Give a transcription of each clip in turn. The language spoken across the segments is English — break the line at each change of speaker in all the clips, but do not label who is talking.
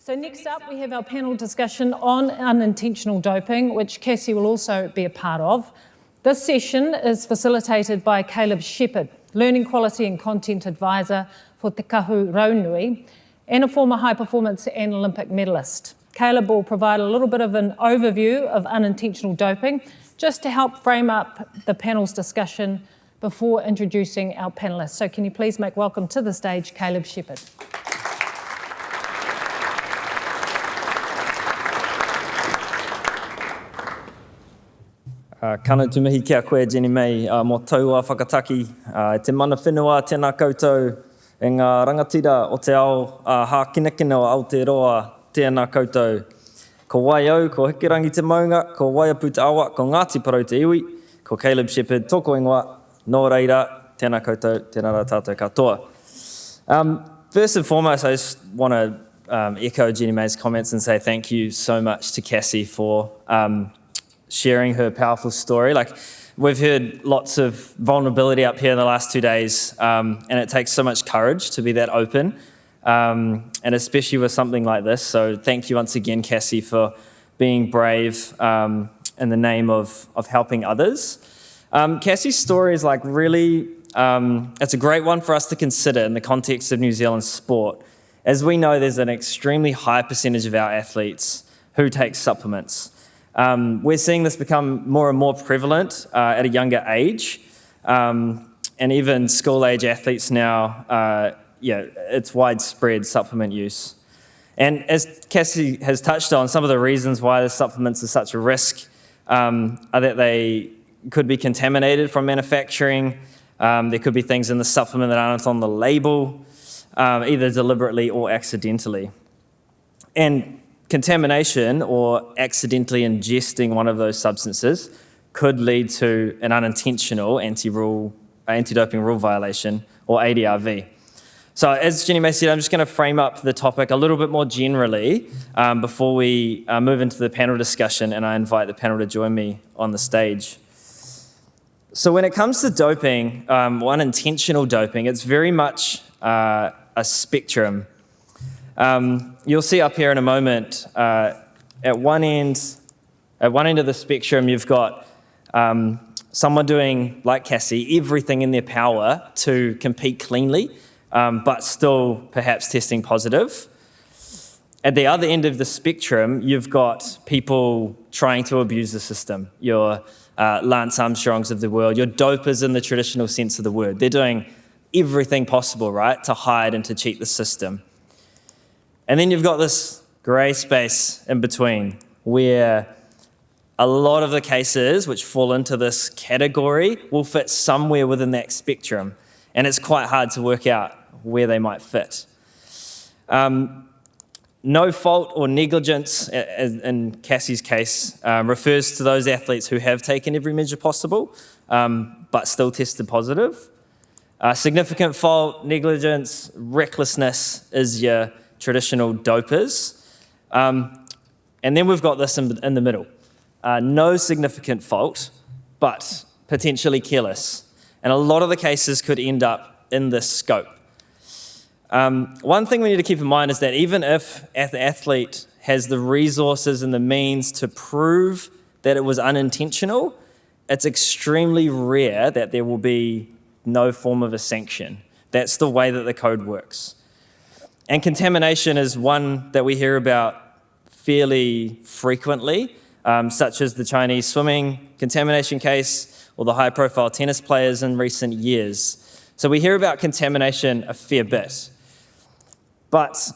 So next up, we have our panel discussion on unintentional doping, which Cassie will also be a part of. This session is facilitated by Caleb Shepherd, Learning Quality and Content Advisor for Te Kahu Raunui, and a former high performance and Olympic medalist. Caleb will provide a little bit of an overview of unintentional doping, just to help frame up the panel's discussion before introducing our panellists. So can you please make welcome to the stage Caleb Shepherd.
Kana tumihi kia koe, Jenny May, mō taua whakataki. Te mana whenua, tēnā koutou, e ngā rangatira o te ao, hākinakina o Aotearoa, tēnā koutou. Ko Waiau, ko Hikirangi te maunga, ko Waiapu te awa, ko Ngāti Porou te iwi, ko Caleb Shepherd, tōko ingoa, nō reira, tēnā koutou, tēnā rā tātou katoa. First and foremost, I just want to echo Jenny May's comments and say thank you so much to Cassie for sharing her powerful story. Like, we've heard lots of vulnerability up here in the last 2 days, and it takes so much courage to be that open, and especially with something like this. So thank you once again, Cassie, for being brave in the name of helping others. Cassie's story is like really, it's a great one for us to consider in the context of New Zealand sport. As we know, there's an extremely high percentage of our athletes who take supplements. We're seeing this become more and more prevalent at a younger age, and even school-age athletes now, it's widespread supplement use. And as Cassie has touched on, some of the reasons why the supplements are such a risk are that they could be contaminated from manufacturing. There could be things in the supplement that aren't on the label, either deliberately or accidentally. And contamination or accidentally ingesting one of those substances could lead to an unintentional anti-doping rule violation, or ADRV. So as Jenny May said, I'm just going to frame up the topic a little bit more generally before we move into the panel discussion, and I invite the panel to join me on the stage. So when it comes to doping, unintentional doping, it's very much a spectrum. You'll see up here in a moment, at one end of the spectrum, you've got someone doing, like Cassie, everything in their power to compete cleanly, but still perhaps testing positive. At the other end of the spectrum, you've got people trying to abuse the system. Your Lance Armstrongs of the world, your dopers in the traditional sense of the word. They're doing everything possible, right, to hide and to cheat the system. And then you've got this grey space in between where a lot of the cases which fall into this category will fit somewhere within that spectrum, and it's quite hard to work out where they might fit. No fault or negligence, in Cassie's case, refers to those athletes who have taken every measure possible, but still tested positive. Significant fault, negligence, recklessness is your traditional dopers. And then we've got this in the middle. No significant fault, but potentially careless. And a lot of the cases could end up in this scope. One thing we need to keep in mind is that even if the athlete has the resources and the means to prove that it was unintentional, it's extremely rare that there will be no form of a sanction. That's the way that the code works. And contamination is one that we hear about fairly frequently, such as the Chinese swimming contamination case or the high-profile tennis players in recent years. So we hear about contamination a fair bit. But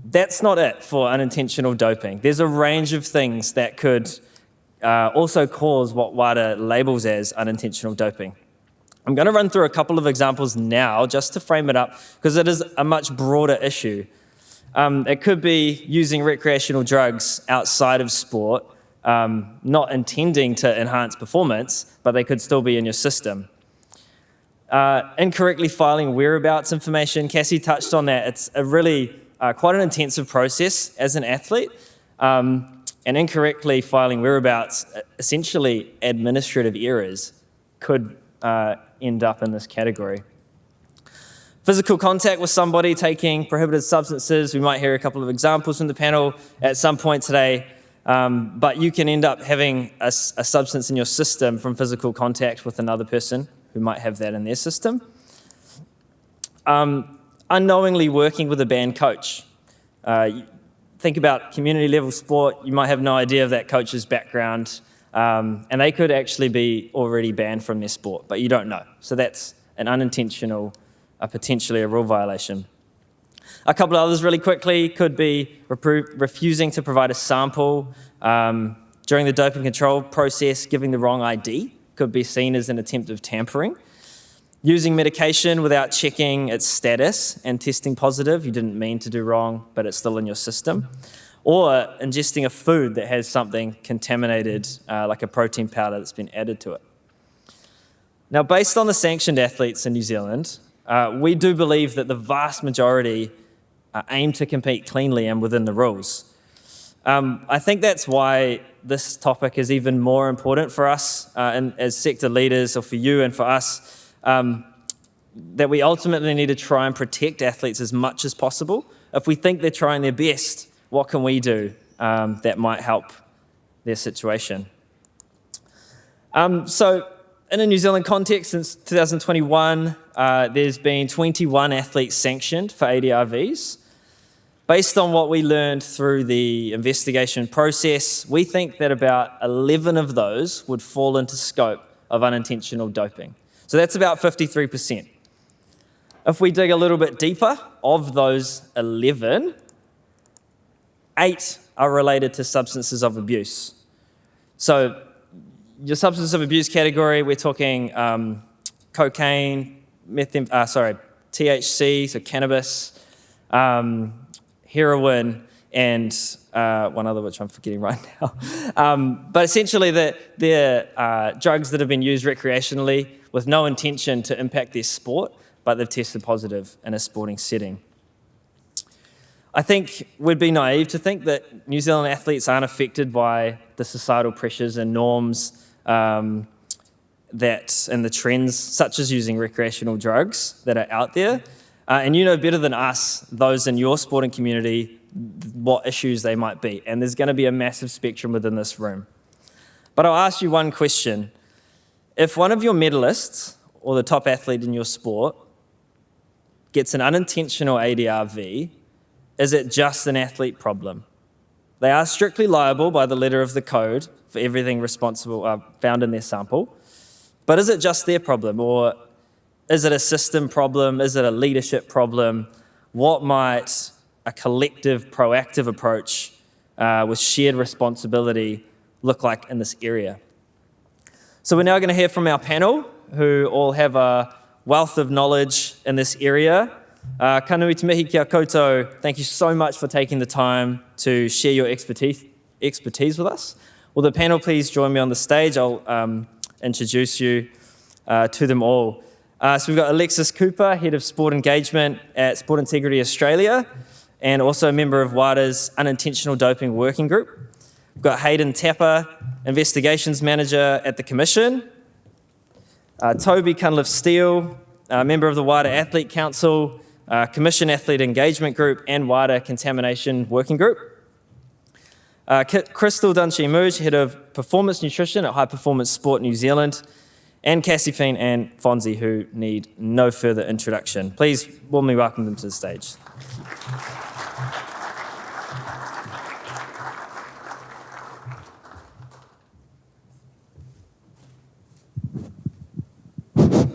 that's not it for unintentional doping. There's a range of things that could also cause what WADA labels as unintentional doping. I'm going to run through a couple of examples now just to frame it up, because it is a much broader issue. It could be using recreational drugs outside of sport, not intending to enhance performance, but they could still be in your system. Incorrectly filing whereabouts information, Cassie touched on that. It's a really quite an intensive process as an athlete, and incorrectly filing whereabouts, essentially administrative errors, could end up in this category. Physical contact with somebody taking prohibited substances. We might hear a couple of examples from the panel at some point today, but you can end up having a substance in your system from physical contact with another person who might have that in their system. Unknowingly working with a banned coach. Think about community level sport, you might have no idea of that coach's background, and they could actually be already banned from their sport, but you don't know. So that's an unintentional, potentially a rule violation. A couple of others really quickly could be refusing to provide a sample during the doping control process, giving the wrong ID, could be seen as an attempt of tampering. Using medication without checking its status and testing positive, you didn't mean to do wrong, but it's still in your system. Or ingesting a food that has something contaminated, like a protein powder that's been added to it. Now, based on the sanctioned athletes in New Zealand, we do believe that the vast majority aim to compete cleanly and within the rules. I think that's why this topic is even more important for us as sector leaders, or for you and for us, that we ultimately need to try and protect athletes as much as possible. If we think they're trying their best, what can we do that might help their situation? So in a New Zealand context, since 2021, there's been 21 athletes sanctioned for ADRVs. Based on what we learned through the investigation process, we think that about 11 of those would fall into scope of unintentional doping. So that's about 53%. If we dig a little bit deeper, of those 11, 8 are related to substances of abuse. So your substance of abuse category, we're talking cocaine, THC, so cannabis, heroin, and one other which I'm forgetting right now. But essentially they're drugs that have been used recreationally with no intention to impact their sport, but they've tested positive in a sporting setting. I think we'd be naive to think that New Zealand athletes aren't affected by the societal pressures and norms and the trends, such as using recreational drugs that are out there. And you know better than us, those in your sporting community, what issues they might be. And there's going to be a massive spectrum within this room. But I'll ask you one question. If one of your medalists, or the top athlete in your sport, gets an unintentional ADRV, is it just an athlete problem? They are strictly liable by the letter of the code for everything responsible found in their sample. But is it just their problem, or is it a system problem? Is it a leadership problem? What might a collective, proactive approach with shared responsibility look like in this area? So we're now going to hear from our panel, who all have a wealth of knowledge in this area. Ka nui te mihi kia koutou, thank you so much for taking the time to share your expertise with us. Will the panel please join me on the stage? I'll introduce you to them all. So we've got Alexis Cooper, Head of Sport Engagement at Sport Integrity Australia, and also a member of WADA's Unintentional Doping Working Group. We've got Hayden Tapper, Investigations Manager at the Commission. Toby, Cunliffe-Steel, member of the WADA Athlete Council, Commission Athlete Engagement Group, and WADA Contamination Working Group. Christel, Dunshea-Mooij, Head of Performance Nutrition at High Performance Sport New Zealand, and Cassie Fien and Fonzie, who need no further introduction. Please warmly welcome them to the stage.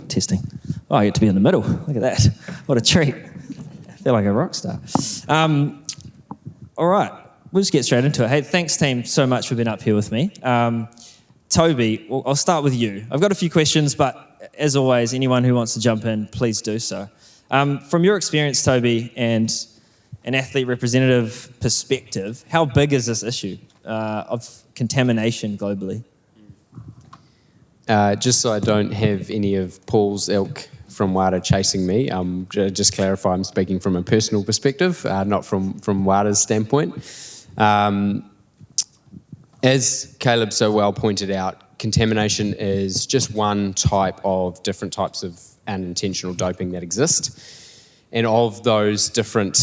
Testing. Oh, I get to be in the middle. Look at that. What a treat. I feel like a rock star. All right, we'll just get straight into it. Hey, thanks, team, so much for being up here with me. Toby, I'll start with you. I've got a few questions, but as always, anyone who wants to jump in, please do so. From your experience, Toby, and an athlete representative perspective, how big is this issue of contamination globally?
Just so I don't have any of Paul's ilk from WADA chasing me, just clarify I'm speaking from a personal perspective, not from WADA's standpoint. As Caleb so well pointed out, contamination is just one type of different types of unintentional doping that exist. And of those different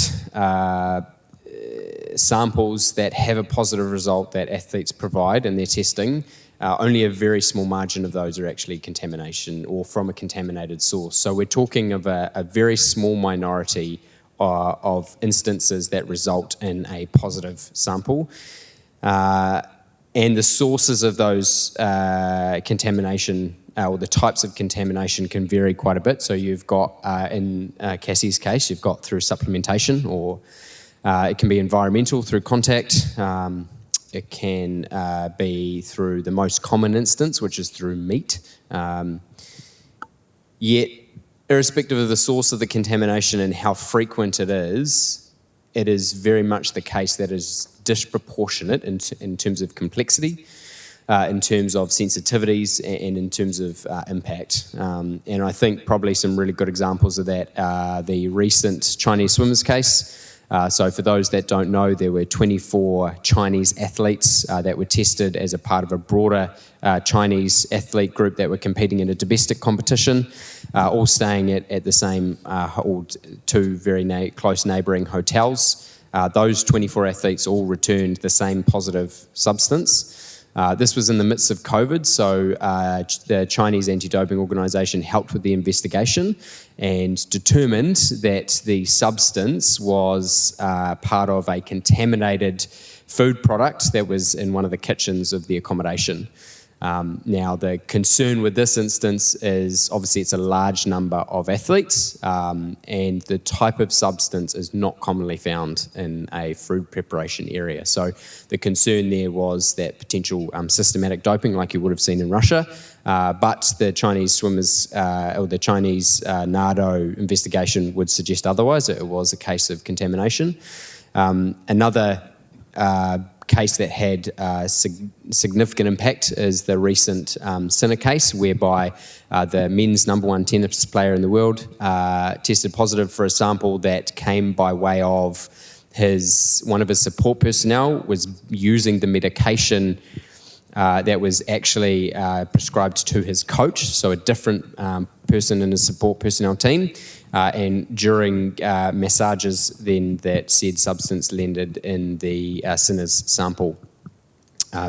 samples that have a positive result that athletes provide in their testing, only a very small margin of those are actually contamination or from a contaminated source. So we're talking of a very small minority of instances that result in a positive sample. And the sources of those contamination or the types of contamination can vary quite a bit. So you've got, in Cassie's case, you've got through supplementation, or it can be environmental through contact. It can be through the most common instance, which is through meat. Yet, irrespective of the source of the contamination and how frequent it is very much the case that is disproportionate in terms of complexity, in terms of sensitivities, and in terms of impact. And I think probably some really good examples of that are the recent Chinese swimmers case. So for those that don't know, there were 24 Chinese athletes that were tested as a part of a broader Chinese athlete group that were competing in a domestic competition, all staying at the same two very close neighbouring hotels. Those 24 athletes all returned the same positive substance. This was in the midst of COVID, so the Chinese anti-doping organisation helped with the investigation and determined that the substance was part of a contaminated food product that was in one of the kitchens of the accommodation. Now, the concern with this instance is obviously it's a large number of athletes, and the type of substance is not commonly found in a food preparation area. So the concern there was that potential systematic doping like you would have seen in Russia, but the Chinese swimmers or the Chinese NADO investigation would suggest otherwise. It was a case of contamination. Another case that had significant impact is the recent Sinner case, whereby the men's #1 tennis player in the world tested positive for a sample that came by way of one of his support personnel was using the medication that was actually prescribed to his coach, so a different person in his support personnel team, and during massages then that said substance landed in the Sinner's sample.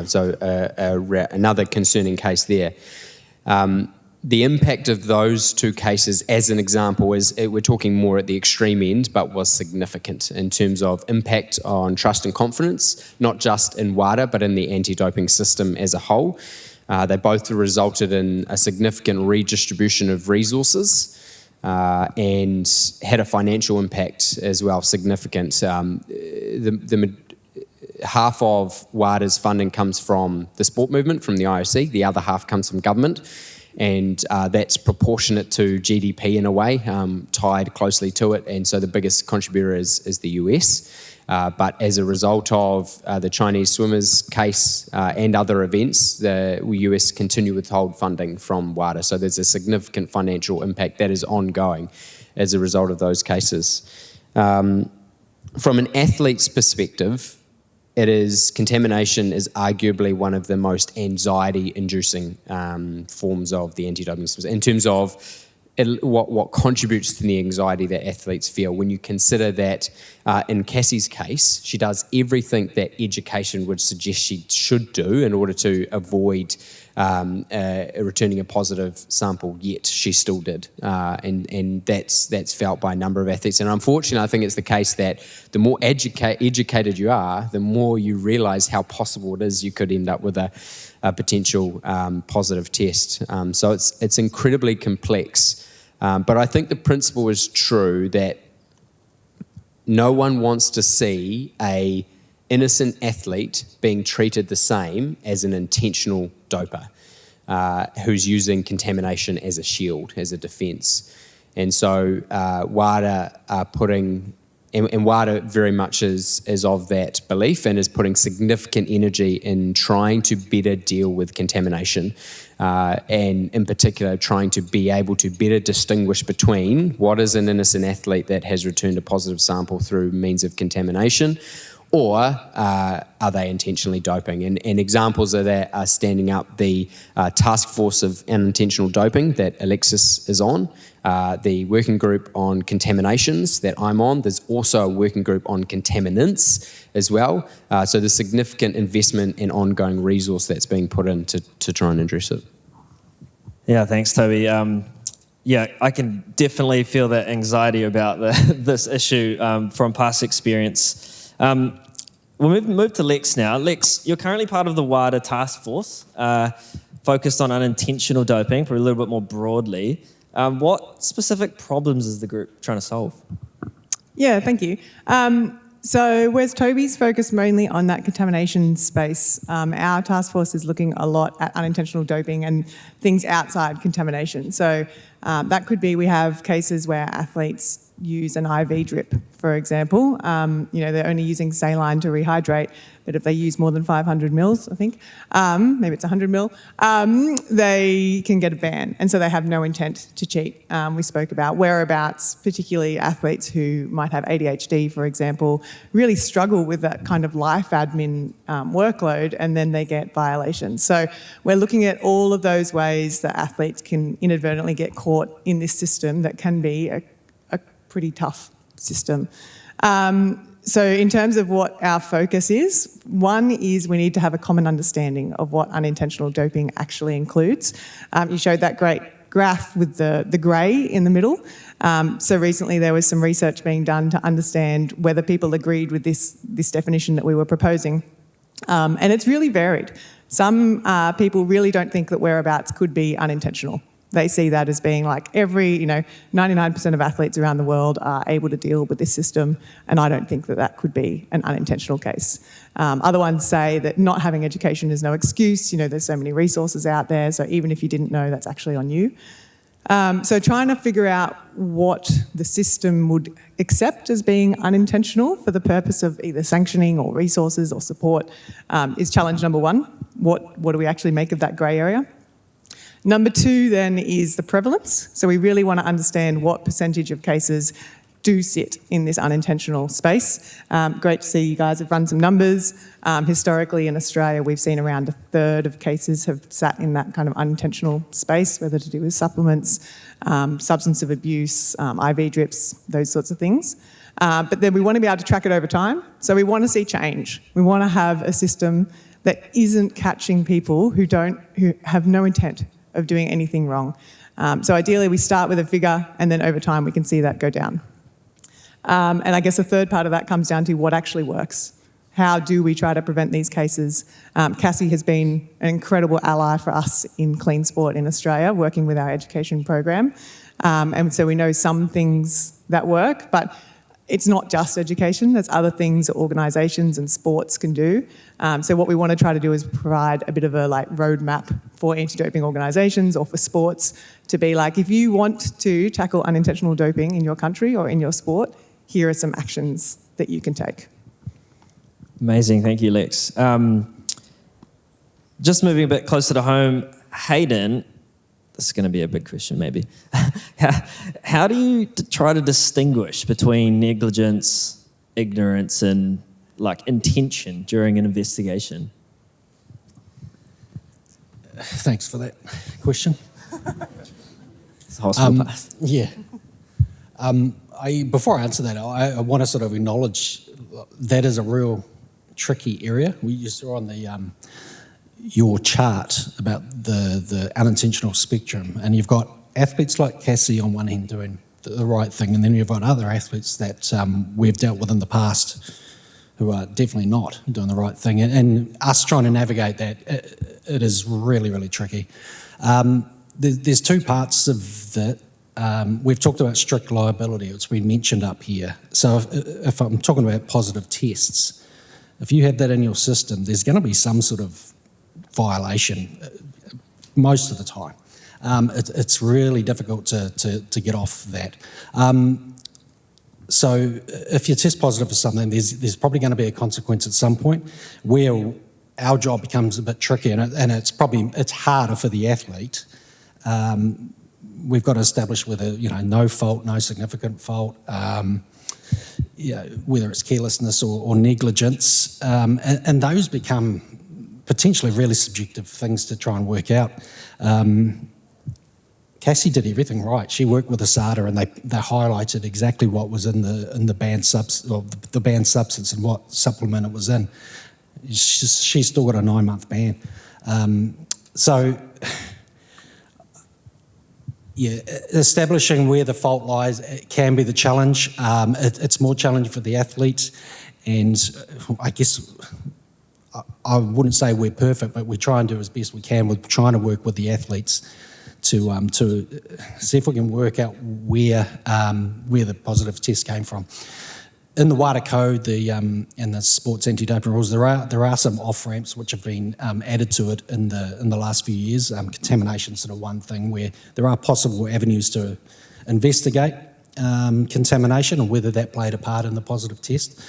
So another concerning case there. The impact of those two cases, as an example, is we're talking more at the extreme end, but was significant in terms of impact on trust and confidence, not just in WADA, but in the anti-doping system as a whole. They both resulted in a significant redistribution of resources and had a financial impact as well, significant. Half of WADA's funding comes from the sport movement, from the IOC, the other half comes from government. And that's proportionate to GDP in a way, tied closely to it. And so the biggest contributor is the US. But as a result of the Chinese swimmers case and other events, the US continue to withhold funding from WADA. So there's a significant financial impact that is ongoing as a result of those cases. From an athlete's perspective, contamination is arguably one of the most anxiety-inducing forms of the anti-doping system in terms of what contributes to the anxiety that athletes feel. When you consider that in Cassie's case, she does everything that education would suggest she should do in order to avoid returning a positive sample, yet she still did. And that's felt by a number of athletes. And unfortunately, I think it's the case that the more educated you are, the more you realise how possible it is you could end up with a potential positive test. So it's incredibly complex. But I think the principle is true that no one wants to see a innocent athlete being treated the same as an intentional doper who's using contamination as a shield, as a defence. And so WADA are putting, and WADA very much is of that belief and is putting significant energy in trying to better deal with contamination and in particular trying to be able to better distinguish between what is an innocent athlete that has returned a positive sample through means of contamination, or are they intentionally doping? And examples of that are standing up the task force of unintentional doping that Alexis is on, the working group on contaminations that I'm on. There's also a working group on contaminants as well. So there's significant investment and ongoing resource that's being put in to try and address it.
Yeah, thanks, Toby. Yeah, I can definitely feel that anxiety about this issue from past experience. We'll move to Lex now. Lex, you're currently part of the WADA task force, focused on unintentional doping, probably a little bit more broadly. What specific problems is the group trying to solve?
Yeah, thank you. So whereas Toby's focused mainly on that contamination space, our task force is looking a lot at unintentional doping and things outside contamination. So that could be, we have cases where athletes use an IV drip, for example. They're only using saline to rehydrate, but if they use more than 500 mils, I think, maybe it's 100 mil, they can get a ban. And so they have no intent to cheat. We spoke about whereabouts, particularly athletes who might have ADHD, for example, really struggle with that kind of life admin workload, and then they get violations. So we're looking at all of those ways that athletes can inadvertently get caught in this system that can be a pretty tough system. So in terms of what our focus is, one is we need to have a common understanding of what unintentional doping actually includes. You showed that great graph with the grey in the middle. So recently there was some research being done to understand whether people agreed with this definition that we were proposing. And it's really varied. Some people really don't think that whereabouts could be unintentional. They see that as being like 99% of athletes around the world are able to deal with this system, and I don't think that that could be an unintentional case. Other ones say that not having education is no excuse. There's so many resources out there, so even if you didn't know, that's actually on you. So trying to figure out what the system would accept as being unintentional for the purpose of either sanctioning or resources or support is challenge number one. What do we actually make of that grey area? Number two then is the prevalence. So we really want to understand what percentage of cases do sit in this unintentional space. Great to see you guys have run some numbers. Historically in Australia, we've seen around a third of cases have sat in that kind of unintentional space, whether to do with supplements, substance abuse, IV drips, those sorts of things. But then we want to be able to track it over time. So we want to see change. We want to have a system that isn't catching people who have no intent of doing anything wrong. So ideally we start with a figure, and then over time we can see that go down. And I guess the third part of that comes down to what actually works. How do we try to prevent these cases? Cassie has been an incredible ally for us in clean sport in Australia, working with our education program. And so we know some things that work, but it's not just education. There's other things that organisations and sports can do. So what we want to try to do is provide a bit of a roadmap for anti-doping organisations or for sports to be like, if you want to tackle unintentional doping in your country or in your sport, here are some actions that you can take.
Amazing, thank you, Lex. Just moving a bit closer to home, Hayden, this is going to be a big question maybe. How do you try to distinguish between negligence, ignorance, and intention during an investigation?
Thanks for that question.
It's a hospital pass.
Yeah. Before I answer that, I want to sort of acknowledge that is a real tricky area. You saw on the your chart about the unintentional spectrum, and you've got athletes like Cassie on one end doing the right thing, and then you've got other athletes that we've dealt with in the past who are definitely not doing the right thing, and us trying to navigate that, it is really, really tricky. There's two parts of that. We've talked about strict liability, it's been mentioned up here. So if I'm talking about positive tests, if you have that in your system, there's going to be some sort of violation most of the time. It's really difficult to get off that. So if you test positive for something, there's probably going to be a consequence at some point where our job becomes a bit tricky, and it's harder for the athlete. We've got to establish whether, no fault, no significant fault, whether it's carelessness or negligence, and those become potentially really subjective things to try and work out. Cassie did everything right. She worked with ASADA and they highlighted exactly what was in the banned the banned substance and what supplement it was in. She's still got a 9-month ban. So, yeah, establishing where the fault lies can be the challenge. It's more challenging for the athletes, and I guess I wouldn't say we're perfect, but we try and do as best we can. We're trying to work with the athletes to see if we can work out where the positive test came from. In the WADA code, and the sports anti-doping rules, there are some off ramps which have been added to it in the last few years. Contamination is sort of one thing where there are possible avenues to investigate contamination and whether that played a part in the positive test.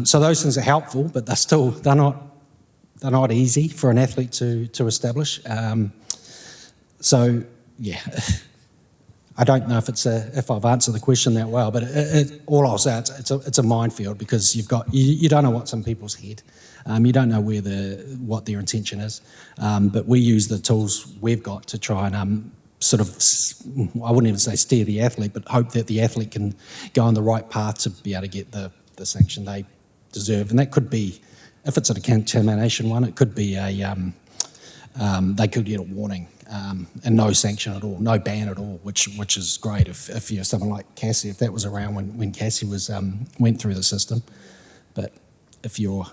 So those things are helpful, but they're not easy for an athlete to establish. So yeah. I don't know if I've answered the question that well, but all I'll say, it's a minefield because you don't know what's in people's head. You don't know what their intention is. But we use the tools we've got to try and sort of, I wouldn't even say steer the athlete, but hope that the athlete can go on the right path to be able to get the sanction they deserve. And that could be, if it's a contamination one, it could be they could get a warning. And no sanction at all, no ban at all, which is great if you're someone like Cassie, if that was around when Cassie went through the system. But if you're,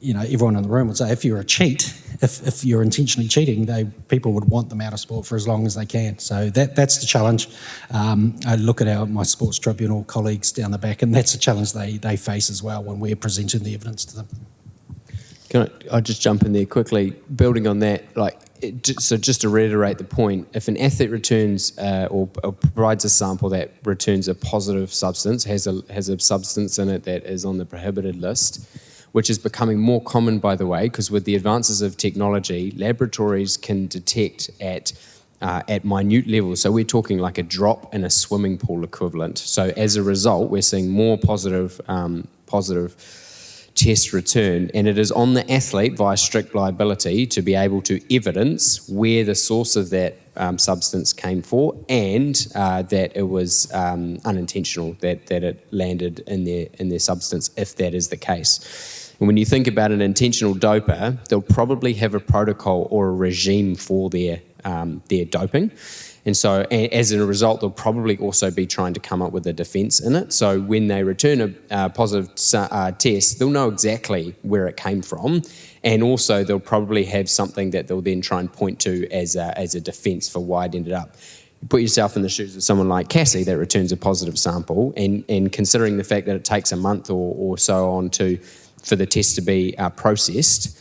everyone in the room would say if you're a cheat, if you're intentionally cheating, people would want them out of sport for as long as they can. So that's the challenge. I look at my sports tribunal colleagues down the back, and that's a challenge they face as well when we're presenting the evidence to them.
Can I just jump in there quickly, building on that, so just to reiterate the point, if an athlete returns or provides a sample that returns a positive substance, has a substance in it that is on the prohibited list, which is becoming more common, by the way, because with the advances of technology, laboratories can detect at minute levels. So we're talking like a drop in a swimming pool equivalent. So as a result, we're seeing more positive test return, and it is on the athlete via strict liability to be able to evidence where the source of that substance came for, and that it was unintentional, that it landed in their substance, if that is the case. And when you think about an intentional doper, they'll probably have a protocol or a regime for their doping. And so as a result, they'll probably also be trying to come up with a defence in it. So when they return a positive test, they'll know exactly where it came from. And also they'll probably have something that they'll then try and point to as a defence for why it ended up. You put yourself in the shoes of someone like Cassie that returns a positive sample, and considering the fact that it takes a month or so on for the test to be processed,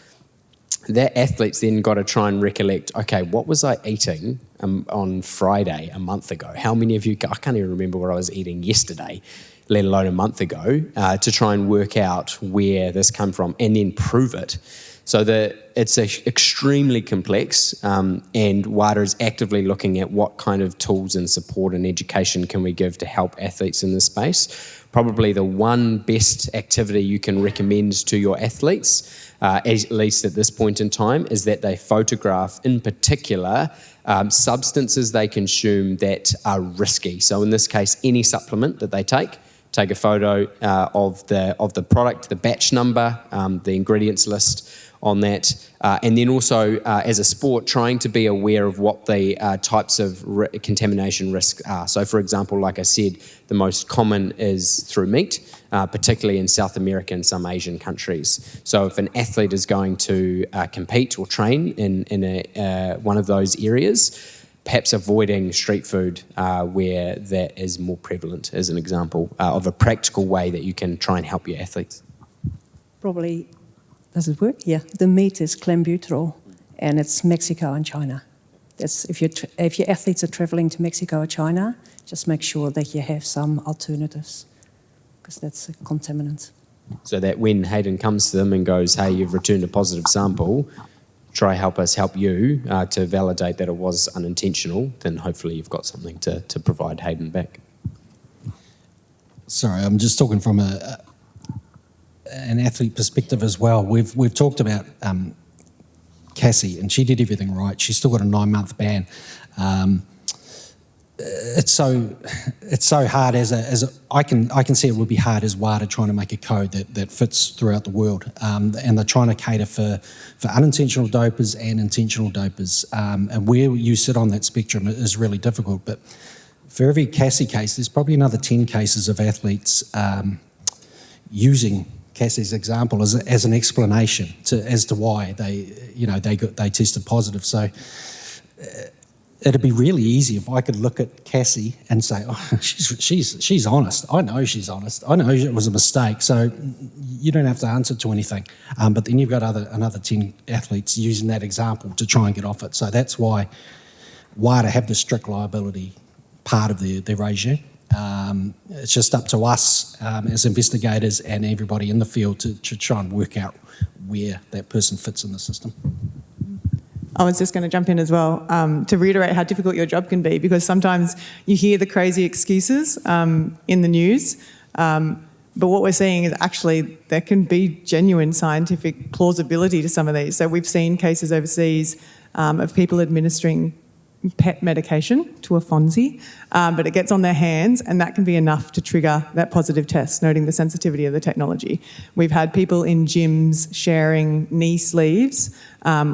that athlete's then got to try and recollect, okay, what was I eating on Friday a month ago? How many of you, I can't even remember what I was eating yesterday, let alone a month ago, to try and work out where this came from and then prove it. So it's extremely complex, and WADA is actively looking at what kind of tools and support and education can we give to help athletes in this space. Probably the one best activity you can recommend to your athletes, at least at this point in time, is that they photograph, in particular, substances they consume that are risky. So in this case, any supplement that they take a photo of the product, the batch number, the ingredients list on that, and then also as a sport, trying to be aware of what the types of contamination risks are. So for example, like I said, the most common is through meat, particularly in South America and some Asian countries. So if an athlete is going to compete or train in one of those areas, perhaps avoiding street food where that is more prevalent, as an example of a practical way that you can try and help your athletes.
Probably, does it work? Yeah, the meat is clenbuterol, and it's Mexico and China. That's if your athletes are traveling to Mexico or China, just make sure that you have some alternatives, because that's a contaminant.
So that when Hayden comes to them and goes, hey, you've returned a positive sample, try help us help you to validate that it was unintentional, then hopefully you've got something to provide Hayden back.
Sorry, I'm just talking from an athlete perspective as well. We've talked about Cassie, and she did everything right. She's still got a 9-month ban. it's so hard I can see it would be hard as WADA trying to make a code that fits throughout the world, and they're trying to cater for unintentional dopers and intentional dopers, and where you sit on that spectrum is really difficult. But for every Cassie case, there's probably another 10 cases of athletes using Cassie's example as an explanation as to why they tested positive. So it'd be really easy if I could look at Cassie and say, oh, she's honest. I know she's honest. I know it was a mistake. So you don't have to answer to anything. But then you've got another 10 athletes using that example to try and get off it. So that's why WADA have the strict liability part of their regime. It's just up to us as investigators and everybody in the field to try and work out where that person fits in the system.
I was just going to jump in as well to reiterate how difficult your job can be, because sometimes you hear the crazy excuses in the news, but what we're seeing is actually there can be genuine scientific plausibility to some of these. So we've seen cases overseas of people administering pet medication to a Fonzie, but it gets on their hands, and that can be enough to trigger that positive test, noting the sensitivity of the technology. We've had people in gyms sharing knee sleeves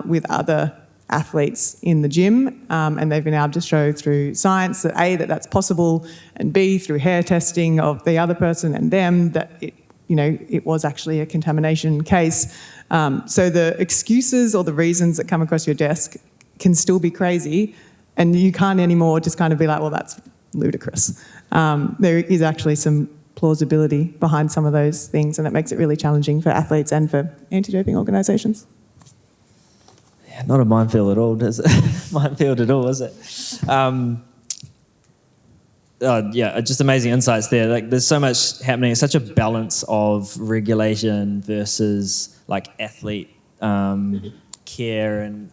with other athletes in the gym, and they've been able to show through science that A, that's possible, and B, through hair testing of the other person and them, that it was actually a contamination case. So the excuses or the reasons that come across your desk can still be crazy, and you can't anymore just kind of be like, well, that's ludicrous. There is actually some plausibility behind some of those things, and that makes it really challenging for athletes and for anti-doping organisations.
Yeah, not a minefield at all, does it? Minefield at all, is it? Yeah, just amazing insights there. Like, there's so much happening. It's such a balance of regulation versus athlete care, and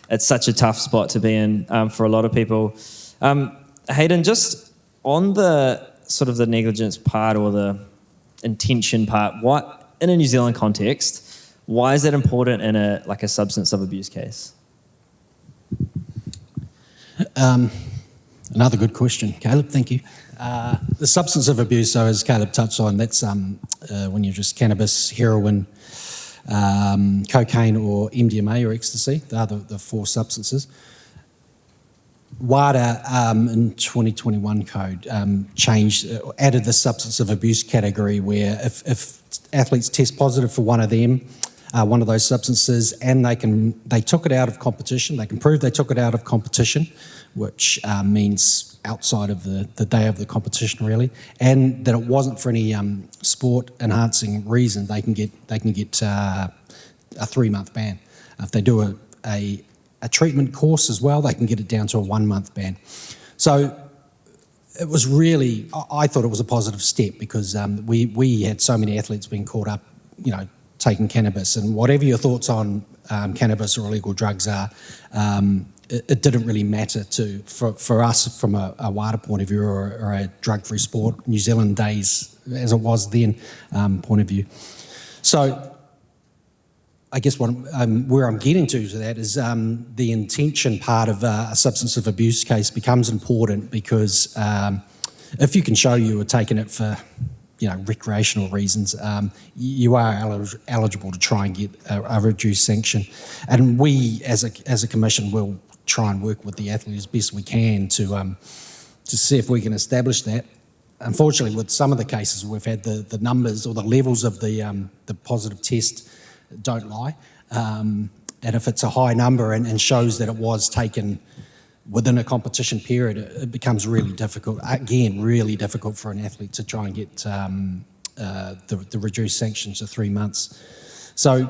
it's such a tough spot to be in for a lot of people. Hayden, just on the sort of the negligence part or the intention part, what in a New Zealand context, why is that important in a substance of abuse case?
Another good question, Caleb, thank you. The substance of abuse, so as Caleb touched on, that's when you're just cannabis, heroin, cocaine or MDMA or ecstasy. They are the four substances. WADA in 2021 code added the substance of abuse category, where if athletes test positive for one of those substances, and they took it out of competition, they can prove they took it out of competition, which means outside of the day of the competition really, and that it wasn't for any sport enhancing reason, they can get a 3-month ban. If they do a treatment course as well, they can get it down to a 1-month ban. So it was really, I thought it was a positive step, because we had so many athletes being caught up, taking cannabis, and whatever your thoughts on cannabis or illegal drugs are, it didn't really matter for us from a WADA point of view, or a drug-free sport, New Zealand days as it was then point of view. So I guess where I'm getting to that is the intention part of a substance of abuse case becomes important, because if you can show you were taking it for recreational reasons, you are eligible to try and get a reduced sanction. And we, as a commission, will try and work with the athlete as best we can to see if we can establish that. Unfortunately, with some of the cases, we've had the numbers or the levels of the positive test don't lie. And if it's a high number and shows that it was taken within a competition period, it becomes really difficult. Again, really difficult for an athlete to try and get the reduced sanctions to 3 months. So,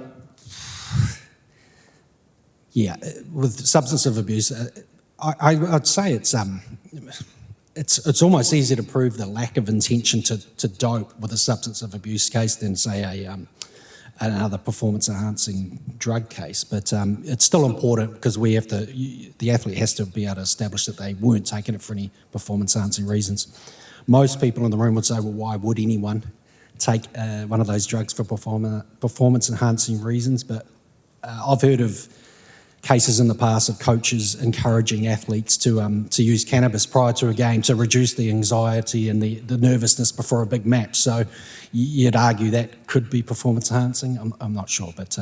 yeah, with substance of abuse, I'd say it's almost easier to prove the lack of intention to dope with a substance of abuse case than, say, another performance-enhancing drug case. But it's still important, because the athlete has to be able to establish that they weren't taking it for any performance-enhancing reasons. Most people in the room would say, well, why would anyone take one of those drugs for performance-enhancing reasons? But I've heard of cases in the past of coaches encouraging athletes to use cannabis prior to a game to reduce the anxiety and the nervousness before a big match. So you'd argue that could be performance enhancing. I'm not sure, but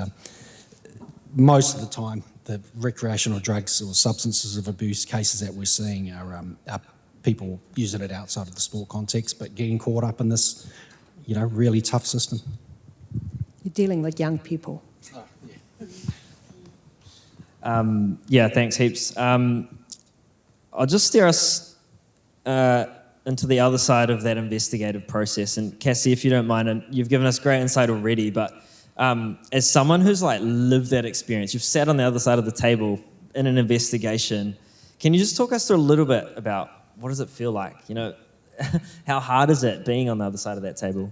most of the time the recreational drugs or substances of abuse cases that we're seeing are people using it outside of the sport context, but getting caught up in this, really tough system.
You're dealing with young people.
Yeah, thanks heaps. I'll just steer us into the other side of that investigative process. And Cassie, if you don't mind, and you've given us great insight already, but as someone who's lived that experience, you've sat on the other side of the table in an investigation, can you just talk us through a little bit about what does it feel like? How hard is it being on the other side of that table?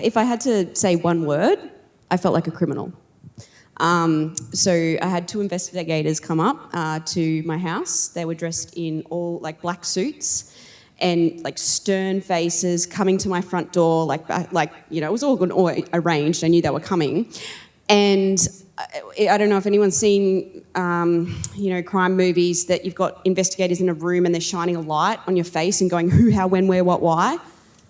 If I had to say one word, I felt like a criminal. So I had 2 investigators come up to my house. They were dressed in all black suits and stern faces, coming to my front door, it was all arranged. I knew they were coming. And I don't know if anyone's seen, crime movies that you've got investigators in a room and they're shining a light on your face and going who, how, when, where, what, why.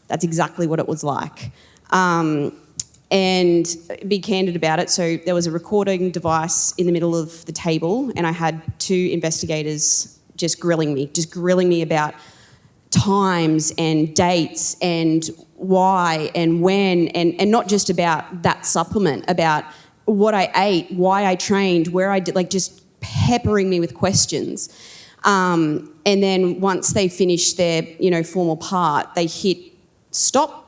That's exactly what it was like. And be candid about it, so there was a recording device in the middle of the table and I had 2 investigators just grilling me about times and dates and why and when, and not just about that supplement, about what I ate, why I trained, where I did, just peppering me with questions. And then once they finished their, formal part, they hit stop.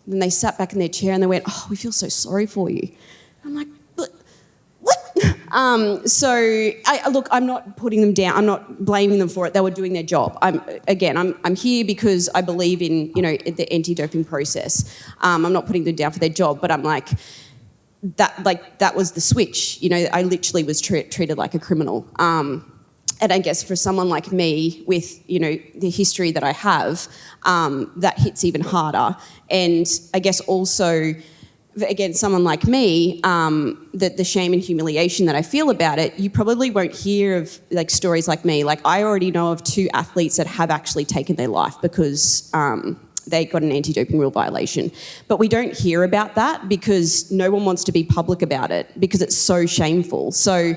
Then they sat back in their chair and they went, "Oh, we feel so sorry for you." I'm like, "But what?" So I'm not putting them down. I'm not blaming them for it. They were doing their job. I'm here because I believe in the anti-doping process. I'm not putting them down for their job, but I'm like that was the switch. I literally was treated like a criminal. And I guess for someone like me with, the history that I have, that hits even harder. And I guess also, again, someone like me, the shame and humiliation that I feel about it, you probably won't hear of stories like me. I already know of 2 athletes that have actually taken their life because they got an anti-doping rule violation. But we don't hear about that because no one wants to be public about it because it's so shameful. So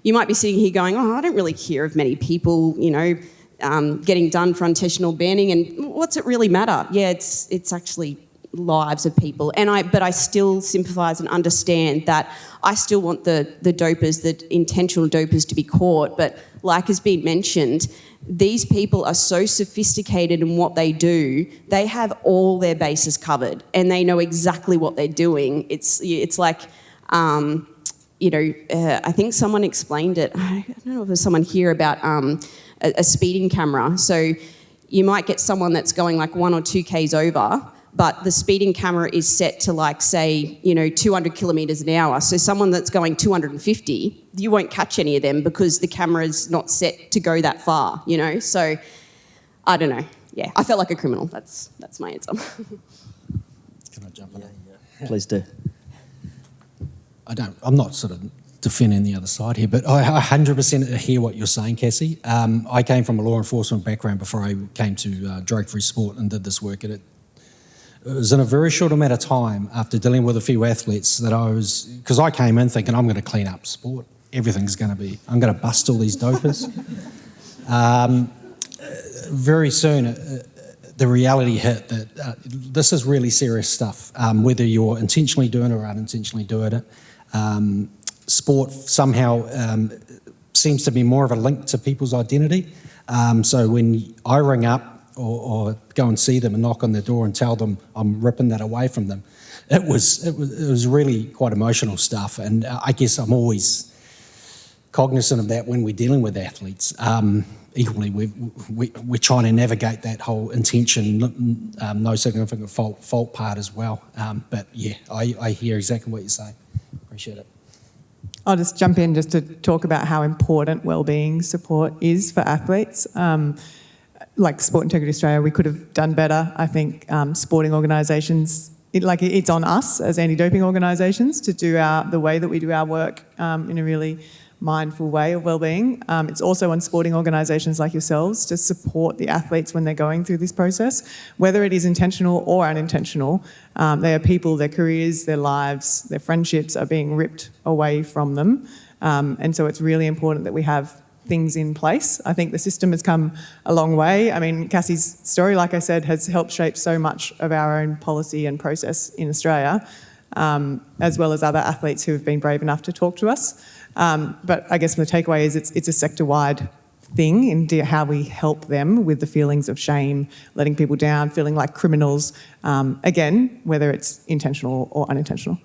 you might be sitting here going, "Oh, I don't really hear of many people, getting done for unintentional banning, and what's it really matter?" Yeah, it's actually lives of people, but I still sympathise and understand that I still want the dopers, the intentional dopers, to be caught. But like has been mentioned, these people are so sophisticated in what they do. They have all their bases covered, and they know exactly what they're doing. It's like. I think someone explained it. I don't know if there's someone here about a speeding camera. So you might get someone that's going 1 or 2 Ks over, but the speeding camera is set to say 200 kilometres an hour. So someone that's going 250, you won't catch any of them because the camera's not set to go that far. So I don't know. Yeah, I felt like a criminal. That's my answer.
Can I jump in?
Yeah. Please do.
I'm not sort of defending the other side here, but I 100% hear what you're saying, Cassie. I came from a law enforcement background before I came to drug-free sport and did this work. And it was in a very short amount of time after dealing with a few athletes that because I came in thinking I'm going to clean up sport. I'm going to bust all these dopers. Very soon, the reality hit that this is really serious stuff, whether you're intentionally doing it or unintentionally doing it. Sport somehow seems to be more of a link to people's identity. So when I ring up or go and see them and knock on their door and tell them I'm ripping that away from them, it was really quite emotional stuff. And I guess I'm always cognizant of that when we're dealing with athletes. Equally, we're trying to navigate that whole intention, no significant fault part as well. But yeah, I hear exactly what you're saying. Appreciate it.
I'll just jump in just to talk about how important wellbeing support is for athletes. Like Sport Integrity Australia, we could have done better. I think sporting organisations, it's on us as anti-doping organisations to do the way that we do our work in a really mindful way of wellbeing. It's also on sporting organisations like yourselves to support the athletes when they're going through this process, whether it is intentional or unintentional. They are people, their careers, their lives, their friendships are being ripped away from them. And so it's really important that we have things in place. I think the system has come a long way. I mean, Cassie's story, like I said, has helped shape so much of our own policy and process in Australia, as well as other athletes who have been brave enough to talk to us. But I guess the takeaway is it's a sector-wide thing in how we help them with the feelings of shame, letting people down, feeling like criminals, again, whether it's intentional or unintentional.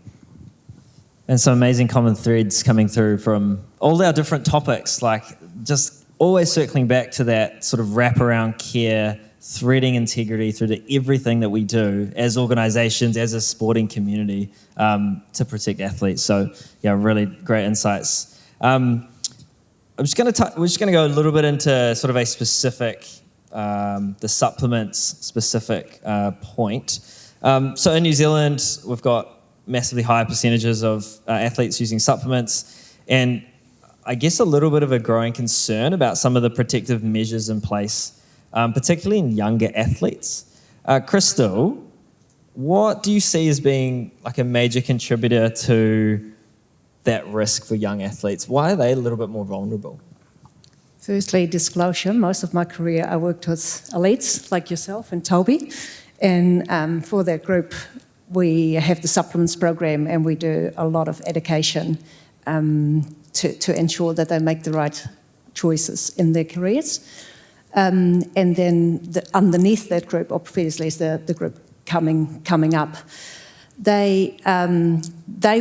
And some amazing common threads coming through from all our different topics, like just always circling back to that sort of wraparound care, threading integrity through to everything that we do as organisations, as a sporting community, to protect athletes. So, yeah, really great insights. we're just going to go a little bit into sort of a specific, the supplements specific point. So in New Zealand, we've got massively higher percentages of athletes using supplements, and I guess a little bit of a growing concern about some of the protective measures in place, particularly in younger athletes. Christel, what do you see as being like a major contributor to that risk for young athletes? Why are they a little bit more vulnerable?
Firstly, disclosure. Most of my career I worked with elites like yourself and Toby, and for that group we have the supplements program, and we do a lot of education to ensure that they make the right choices in their careers. And then underneath that group, obviously, is the group coming up. They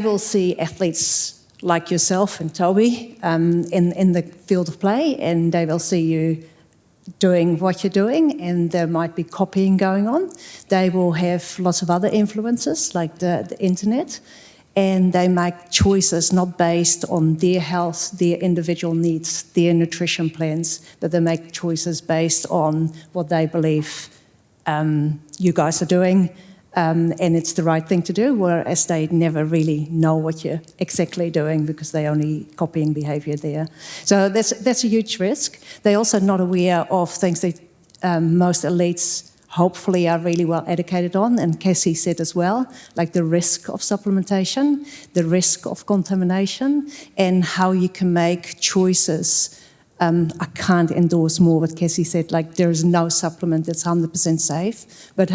will see athletes like yourself and Toby in the field of play, and they will see you doing what you're doing, and there might be copying going on. They will have lots of other influences like the internet, and they make choices not based on their health, their individual needs, their nutrition plans, but they make choices based on what they believe you guys are doing, and it's the right thing to do, whereas they never really know what you're exactly doing because they're only copying behaviour there. So that's a huge risk. They're also not aware of things that most elites hopefully are really well educated on, and Cassie said as well, like the risk of supplementation, the risk of contamination, and how you can make choices. I can't endorse more what Cassie said, like there is no supplement that's 100% safe, but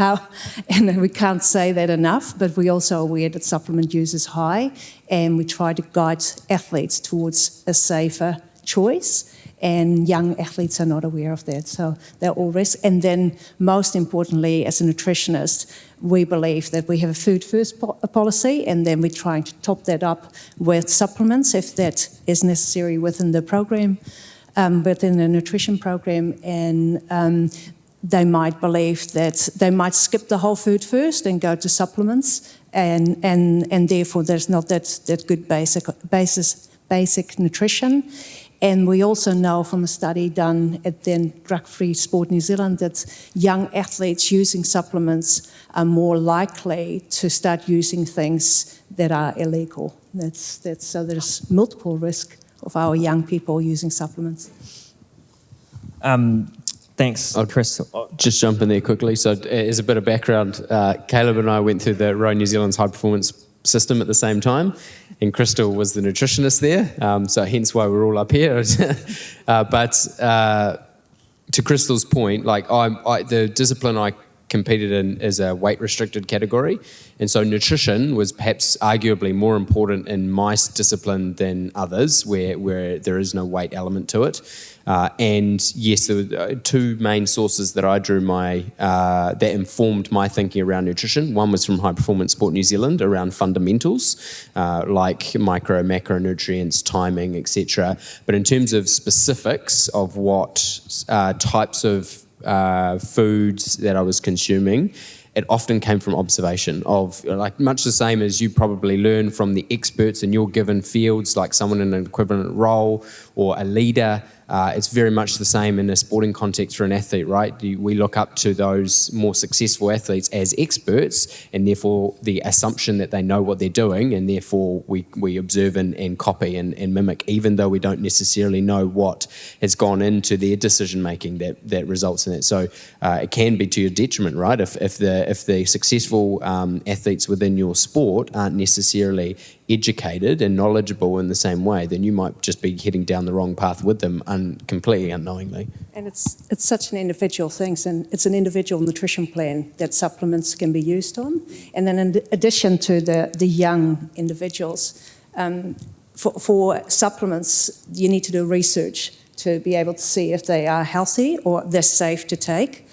and we can't say that enough, but we're also aware that supplement use is high, and we try to guide athletes towards a safer choice, and young athletes are not aware of that, so they're all risk. And then most importantly, as a nutritionist, we believe that we have a food first policy, and then we're trying to top that up with supplements if that is necessary within the program. Within the nutrition program, and they might believe that they might skip the whole food first and go to supplements, and therefore there's not that good basic nutrition. And we also know from a study done at then Drug Free Sport New Zealand that young athletes using supplements are more likely to start using things that are illegal. So there's multiple risk of our young people using supplements.
Thanks, Chris.
Just jump in there quickly. So as a bit of background, Caleb and I went through the Roe New Zealand's high performance system at the same time, and Christel was the nutritionist there, so hence why we're all up here. But to Christel's point, like the discipline I competed in is a weight-restricted category, and so nutrition was perhaps arguably more important in my discipline than others, where there is no weight element to it. And yes, there were two main sources that I drew that informed my thinking around nutrition. One was from High Performance Sport New Zealand around fundamentals, like micro, macronutrients, timing, etc. But in terms of specifics of what types of foods that I was consuming, it often came from observation of, like, much the same as you probably learn from the experts in your given fields, like someone in an equivalent role, or a leader. It's very much the same in a sporting context for an athlete, right? We look up to those more successful athletes as experts, and therefore the assumption that they know what they're doing, and therefore we observe and copy and mimic, even though we don't necessarily know what has gone into their decision making that results in it. So it can be to your detriment, right? If the successful athletes within your sport aren't necessarily educated and knowledgeable in the same way, then you might just be heading down the wrong path with them completely unknowingly.
And it's such an individual thing, and it's an individual nutrition plan that supplements can be used on. And then in addition to the young individuals, for supplements, you need to do research to be able to see if they are healthy or they're safe to take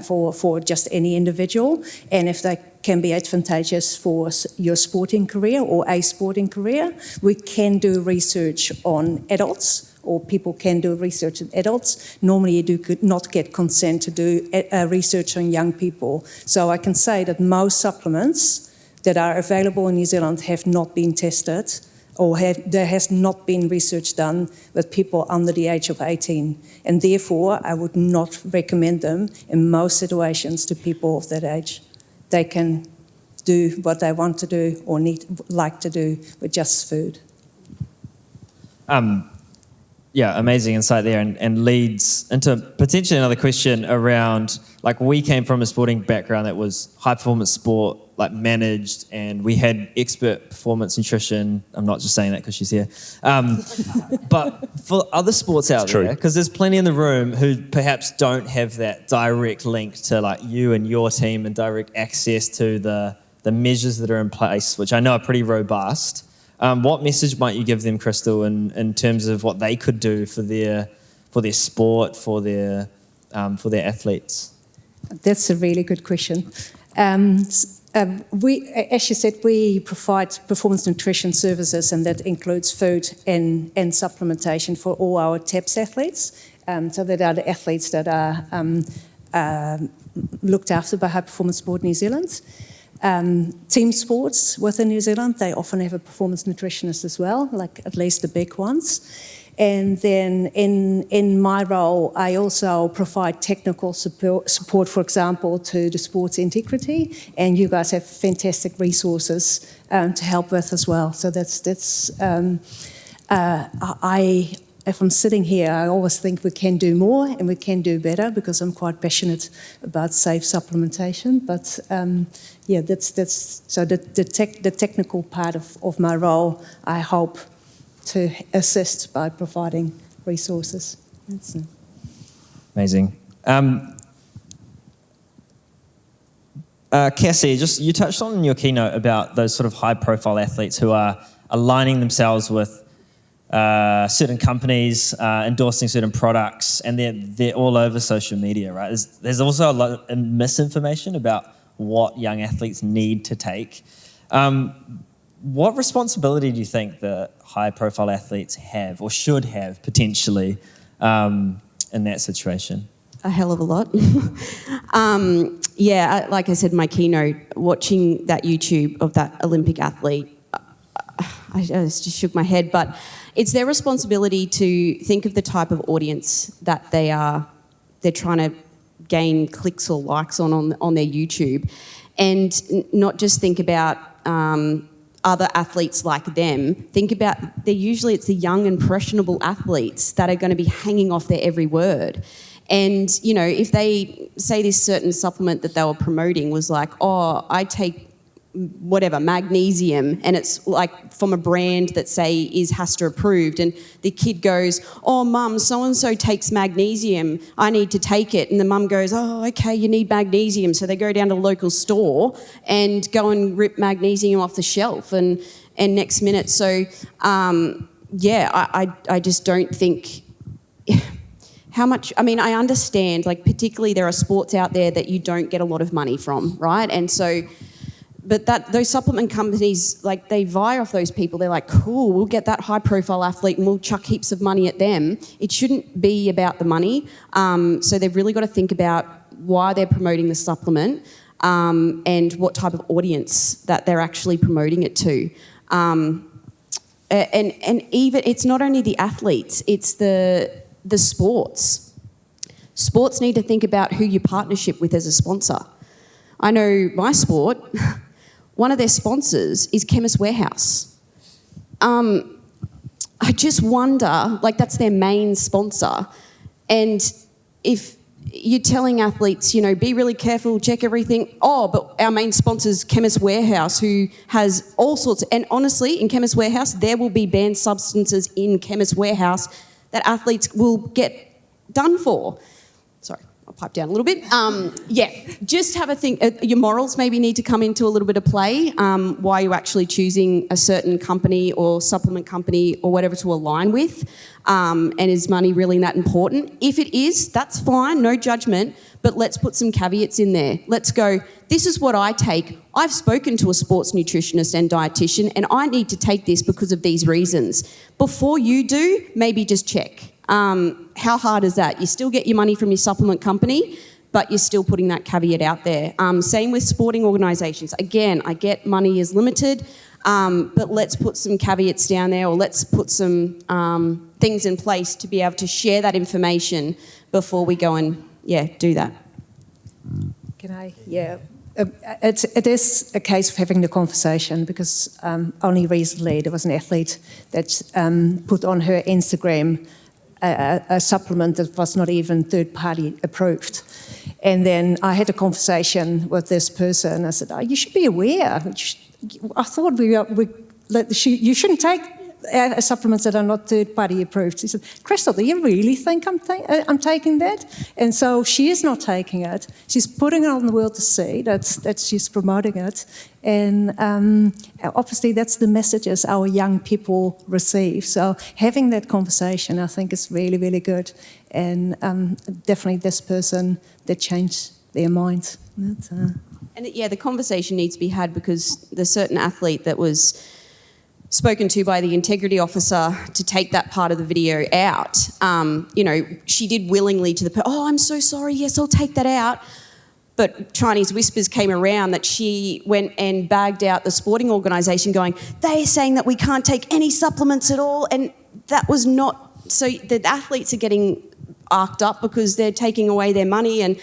for just any individual, and if they can be advantageous for your sporting career or a sporting career. We can do research on adults, or people can do research on adults. Normally you could not get consent to do research on young people. So I can say that most supplements that are available in New Zealand have not been tested, or there has not been research done with people under the age of 18. And therefore, I would not recommend them in most situations to people of that age. They can do what they want to do or like to do with just food.
Yeah, amazing insight there, and leads into potentially another question around, like, we came from a sporting background that was high performance sport, like managed, and we had expert performance nutrition. I'm not just saying that because she's here. But for other sports out there, because there's plenty in the room who perhaps don't have that direct link to like you and your team and direct access to the measures that are in place, which I know are pretty robust. What message might you give them, Christel, in terms of what they could do for their sport, for their athletes?
That's a really good question. We, as you said, we provide performance nutrition services, and that includes food and supplementation for all our TAPS athletes. So that are the athletes that are looked after by High Performance Sport New Zealand. Team sports within New Zealand, they often have a performance nutritionist as well, like at least the big ones. And then in my role, I also provide technical support, for example, to the sports integrity, and you guys have fantastic resources to help with as well. So if I'm sitting here, I always think we can do more and we can do better, because I'm quite passionate about safe supplementation. But yeah, that's so the technical part of my role, I hope to assist by providing resources. That's it.
Amazing. Cassie, you touched on in your keynote about those sort of high-profile athletes who are aligning themselves with certain companies, endorsing certain products, and they're all over social media, right? There's also a lot of misinformation about what young athletes need to take. What responsibility do you think the high-profile athletes have, or should have, potentially, in that situation?
A hell of a lot. Yeah, like I said in my keynote, watching that YouTube of that Olympic athlete, I just shook my head. But it's their responsibility to think of the type of audience that they're trying to gain clicks or likes on their YouTube, and not just think about other athletes like them. Think about, it's the young, impressionable athletes that are going to be hanging off their every word. And, you know, if they say this certain supplement that they were promoting was like, oh, I take whatever, magnesium, and it's like from a brand that say is HASTA approved, and the kid goes, oh mum, so-and-so takes magnesium, I need to take it. And the mum goes, oh, okay, you need magnesium. So they go down to the local store and go and rip magnesium off the shelf, and next minute. So yeah, I just don't think how much, I mean, I understand, like, particularly there are sports out there that you don't get a lot of money from, right? And so, but those supplement companies, like, they vie off those people. They're like, cool, we'll get that high-profile athlete and we'll chuck heaps of money at them. It shouldn't be about the money. So they've really got to think about why they're promoting the supplement and what type of audience that they're actually promoting it to. And even, it's not only the athletes, it's the sports. Sports need to think about who you partnership with as a sponsor. I know my sport, one of their sponsors is Chemist Warehouse. I just wonder, like, that's their main sponsor. And if you're telling athletes, you know, be really careful, check everything. Oh, but our main sponsor is Chemist Warehouse, who has all sorts. And honestly, in Chemist Warehouse, there will be banned substances in Chemist Warehouse that athletes will get done for. Sorry, I'll pipe down a little bit. Just have a think. Your morals maybe need to come into a little bit of play. Why you're actually choosing a certain company or supplement company or whatever to align with. And is money really that important? If it is, that's fine, no judgment, but let's put some caveats in there. Let's go, this is what I take. I've spoken to a sports nutritionist and dietitian, and I need to take this because of these reasons. Before you do, maybe just check. How hard is that? You still get your money from your supplement company, but you're still putting that caveat out there. Same with sporting organisations. Again, I get money is limited, but let's put some caveats down there, or let's put some things in place to be able to share that information before we go and, do that.
Can I? Yeah. It is a case of having the conversation, because only recently there was an athlete that put on her Instagram a supplement that was not even third-party approved. And then I had a conversation with this person. I said, you should be aware. I thought you shouldn't take supplements that are not third-party approved. She said, Christel, do you really think I'm taking that? And so she is not taking it. She's putting it on the world to see that she's promoting it. And obviously that's the messages our young people receive. So having that conversation, I think, is really, really good. And definitely this person that changed their minds.
And the conversation needs to be had, because there's a certain athlete that was spoken to by the integrity officer to take that part of the video out. She did willingly to the I'm so sorry, yes, I'll take that out. But Chinese whispers came around that she went and bagged out the sporting organisation going, they're saying that we can't take any supplements at all, and that was not... So the athletes are getting arced up because they're taking away their money, and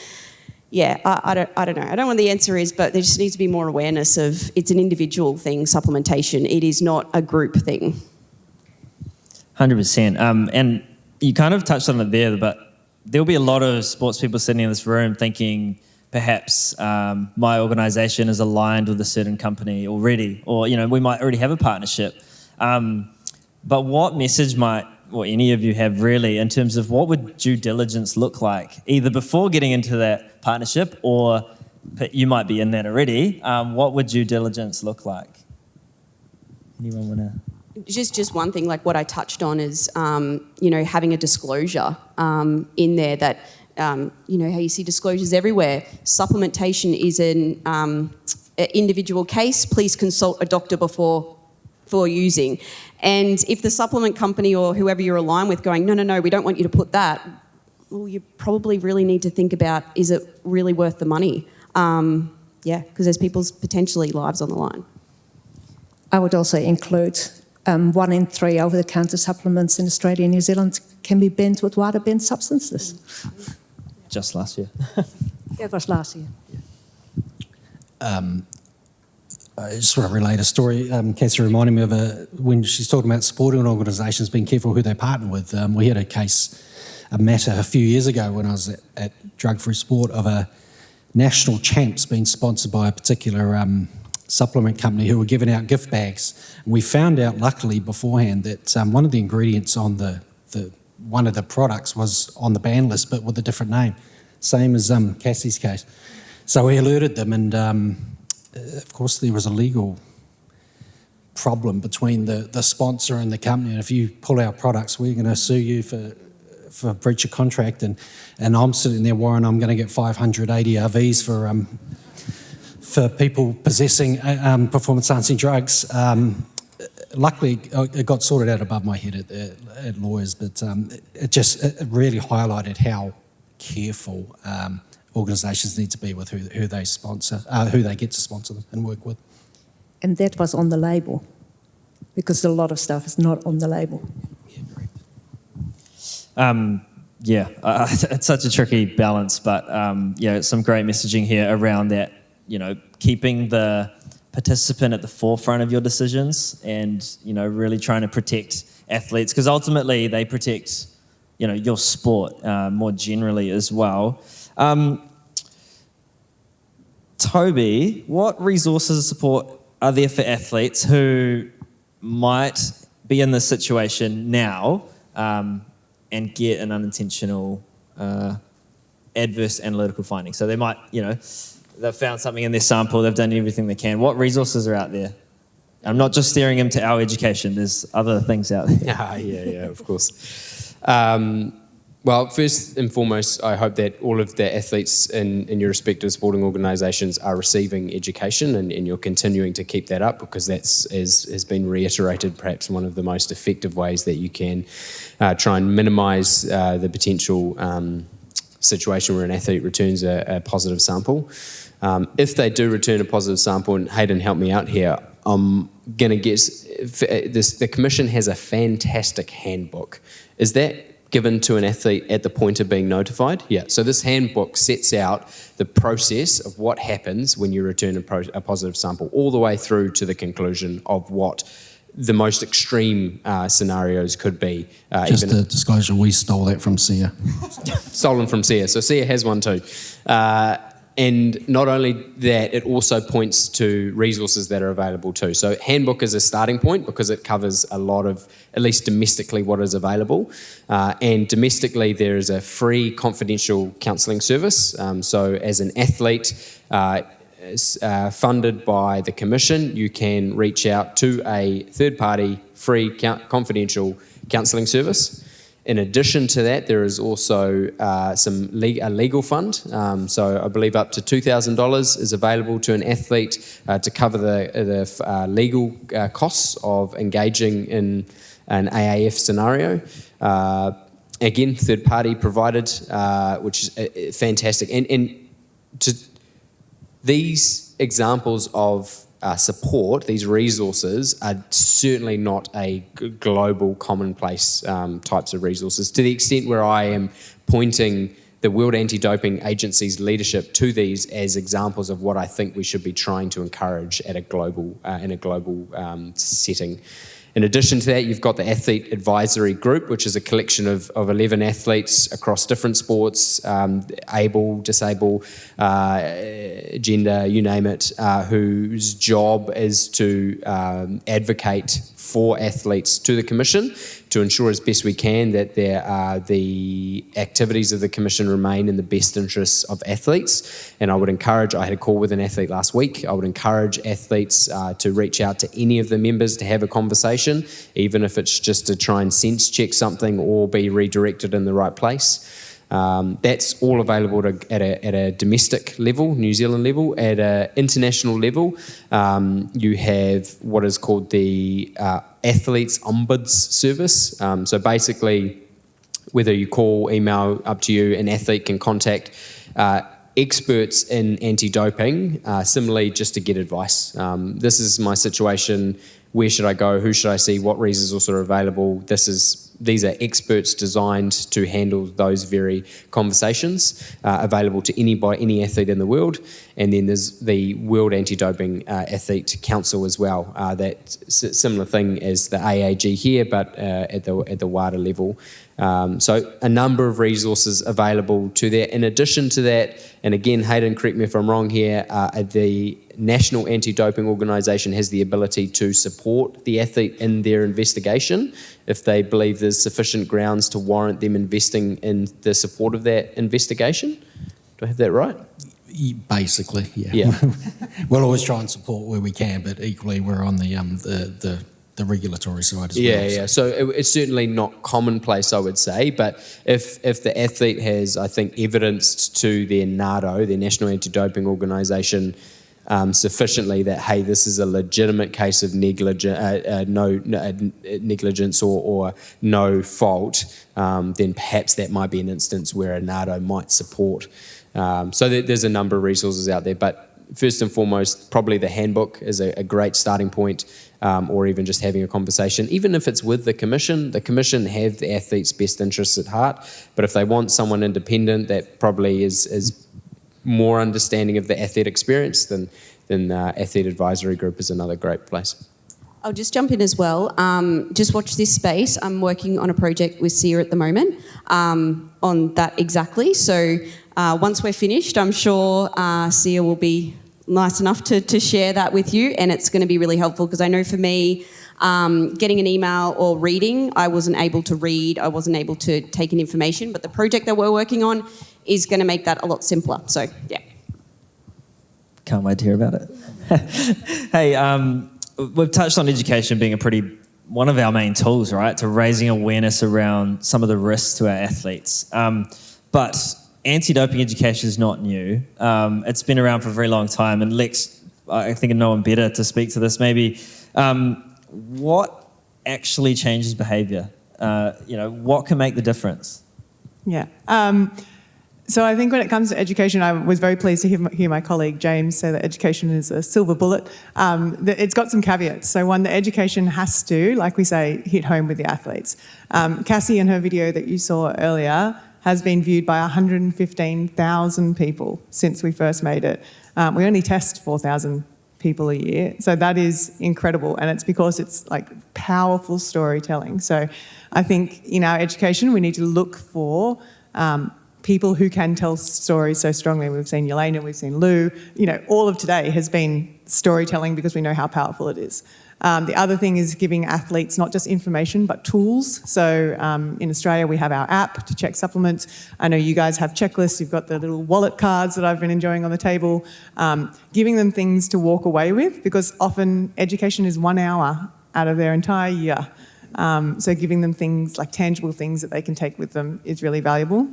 I don't know. I don't know what the answer is, but there just needs to be more awareness of it's an individual thing, supplementation. It is not a group thing.
100%. And you kind of touched on it there, but there'll be a lot of sports people sitting in this room thinking perhaps my organisation is aligned with a certain company already, or, we might already have a partnership. But what message might any of you have really in terms of what would due diligence look like, either before getting into that partnership, or you might be in that already? What would due diligence look like? Anyone want to?
Just one thing, like what I touched on is, having a disclosure in there that, how you see disclosures everywhere. Supplementation is an individual case. Please consult a doctor before using. And if the supplement company or whoever you're aligned with going, no, we don't want you to put that, well, you probably really need to think about, is it really worth the money? Because there's people's potentially lives on the line.
I would also include 1 in 3 over-the-counter supplements in Australia and New Zealand can be banned with WADA banned substances.
Just last year.
It was last year.
I just want to relate a story. Cassie reminded me of when she's talking about sporting organisations being careful who they partner with. We had a matter a few years ago when I was at Drug Free Sport of a national champs being sponsored by a particular supplement company who were giving out gift bags. And we found out, luckily, beforehand that one of the ingredients on one of the products was on the ban list, but with a different name, same as Cassie's case. So we alerted them, and of course there was a legal problem between the sponsor and the company. And if you pull our products, we're going to sue you for breach of contract. And I'm sitting there worrying I'm going to get 500 ADRVs for people possessing performance-enhancing drugs. Luckily, it got sorted out above my head at lawyers, but it really highlighted how careful organisations need to be with who they sponsor, who they get to sponsor them and work with.
And that was on the label. because a lot of stuff is not on the label.
It's such a tricky balance, but some great messaging here around that, keeping the participant at the forefront of your decisions and, really trying to protect athletes, because ultimately they protect, your sport more generally as well. Toby, what resources and support are there for athletes who might be in this situation now and get an unintentional adverse analytical finding? So they might, they've found something in their sample, they've done everything they can. What resources are out there? I'm not just steering them to our education, there's other things out there.
Yeah, of course. Well, first and foremost, I hope that all of the athletes in your respective sporting organisations are receiving education and you're continuing to keep that up, because that's, as has been reiterated, perhaps one of the most effective ways that you can try and minimise the potential situation where an athlete returns a positive sample. If they do return a positive sample, and Hayden, help me out here, I'm going to guess the Commission has a fantastic handbook. Is that given to an athlete at the point of being notified? Yeah, so this handbook sets out the process of what happens when you return a positive sample, all the way through to the conclusion of what the most extreme scenarios could be.
Just a disclosure, we stole that from SIA.
Stolen from SIA, so SIA has one too. And not only that, it also points to resources that are available too. So handbook is a starting point because it covers a lot of, at least domestically, what is available. And domestically, there is a free confidential counselling service. So as an athlete funded by the Commission, you can reach out to a third-party free confidential counselling service. In addition to that, there is also a legal fund. So I believe up to $2,000 is available to an athlete to cover the legal costs of engaging in an AAF scenario. Again, third party provided, which is fantastic. And to these examples of support, these resources are certainly not a global commonplace types of resources, to the extent where I am pointing the World Anti-Doping Agency's leadership to these as examples of what I think we should be trying to encourage at a global in a global setting. In addition to that, you've got the Athlete Advisory Group, which is a collection of 11 athletes across different sports, able, disabled, gender, you name it, whose job is to advocate for athletes to the Commission to ensure as best we can that the activities of the Commission remain in the best interests of athletes. And I would encourage, I had a call with an athlete last week, I would encourage athletes to reach out to any of the members to have a conversation, even if it's just to try and sense check something or be redirected in the right place. That's all available at a domestic level, New Zealand level. At an international level, you have what is called the Athletes Ombuds Service. So basically, whether you call, email, up to you, an athlete can contact experts in anti-doping, similarly just to get advice. This is my situation. Where should I go? Who should I see? What resources are available? These are experts designed to handle those very conversations, available to any athlete in the world. And then there's the World Anti-Doping Athlete Council as well. That similar thing as the AAG here, but at the WADA level. So a number of resources available to that. In addition to that, and again, Hayden, correct me if I'm wrong here, the National Anti-Doping Organisation has the ability to support the athlete in their investigation if they believe there's sufficient grounds to warrant them investing in the support of that investigation. Do I have that right?
Basically, yeah. We'll always try and support where we can, but equally we're on the regulatory side as well.
Yeah. So it's certainly not commonplace, I would say, but if the athlete has, I think, evidenced to their NADO, their National Anti-Doping Organisation, sufficiently that, hey, this is a legitimate case of negligence or no fault, then perhaps that might be an instance where a NADO might support. So there's a number of resources out there, but first and foremost, probably the handbook is a great starting point, or even just having a conversation, even if it's with the commission. The commission have the athlete's best interests at heart, but if they want someone independent that probably is more understanding of the athlete experience, then Athlete Advisory Group is another great place.
I'll just jump in as well. Just watch this space. I'm working on a project with Sia at the moment on that exactly. So once we're finished, I'm sure Sia will be nice enough to share that with you, and it's going to be really helpful because I know for me, getting an email or reading, I wasn't able to read, I wasn't able to take in information, but the project that we're working on is going to make that a lot simpler. So, yeah.
Can't wait to hear about it. Hey, we've touched on education being one of our main tools, right, to raising awareness around some of the risks to our athletes. But anti-doping education is not new. It's been around for a very long time. And Lex, I think no one better to speak to this. Maybe what actually changes behaviour? What can make the difference?
Yeah. So I think when it comes to education, I was very pleased to hear my colleague James say that education is a silver bullet. It's got some caveats. So one, the education has to, like we say, hit home with the athletes. Cassie in her video that you saw earlier has been viewed by 115,000 people since we first made it. We only test 4,000 people a year. So that is incredible. And it's because it's like powerful storytelling. So I think in our education, we need to look for people who can tell stories so strongly. We've seen Yelena, we've seen Lou. All of today has been storytelling because we know how powerful it is. The other thing is giving athletes not just information but tools. So in Australia we have our app to check supplements. I know you guys have checklists. You've got the little wallet cards that I've been enjoying on the table. Giving them things to walk away with, because often education is 1 hour out of their entire year. So giving them things like tangible things that they can take with them is really valuable.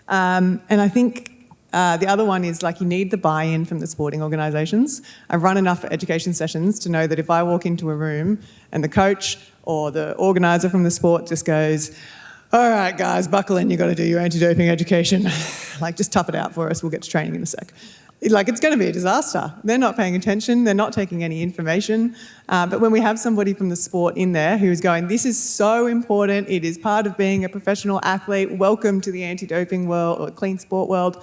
And I think the other one is you need the buy-in from the sporting organisations. I've run enough education sessions to know that if I walk into a room and the coach or the organiser from the sport just goes, all right, guys, buckle in, you've got to do your anti-doping education. Just tough it out for us, we'll get to training in a sec. It's going to be a disaster. They're not paying attention, they're not taking any information. But when we have somebody from the sport in there who's going, this is so important, it is part of being a professional athlete, welcome to the anti-doping world or clean sport world,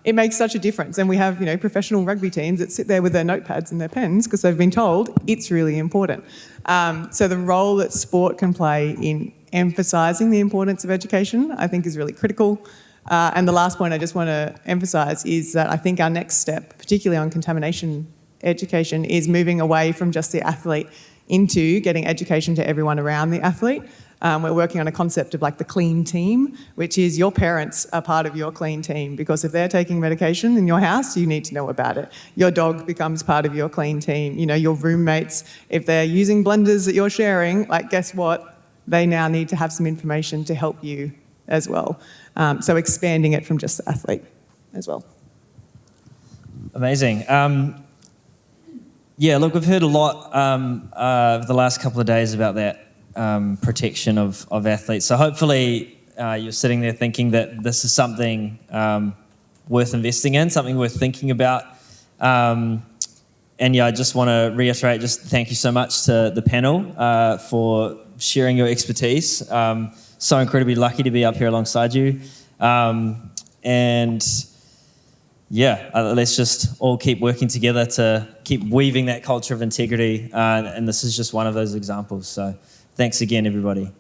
it makes such a difference. And we have, professional rugby teams that sit there with their notepads and their pens because they've been told it's really important. So the role that sport can play in emphasising the importance of education, I think, is really critical. And the last point I just want to emphasise is that I think our next step, particularly on contamination education, is moving away from just the athlete into getting education to everyone around the athlete. We're working on a concept of the clean team, which is your parents are part of your clean team, because if they're taking medication in your house, you need to know about it. Your dog becomes part of your clean team. Your roommates, if they're using blenders that you're sharing, guess what? They now need to have some information to help you as well. So expanding it from just the athlete as well.
Amazing. Look, we've heard a lot over the last couple of days about that protection of athletes. So hopefully you're sitting there thinking that this is something worth investing in, something worth thinking about. I just want to reiterate, just thank you so much to the panel for sharing your expertise. So incredibly lucky to be up here alongside you. Let's just all keep working together to keep weaving that culture of integrity. And this is just one of those examples. So thanks again, everybody.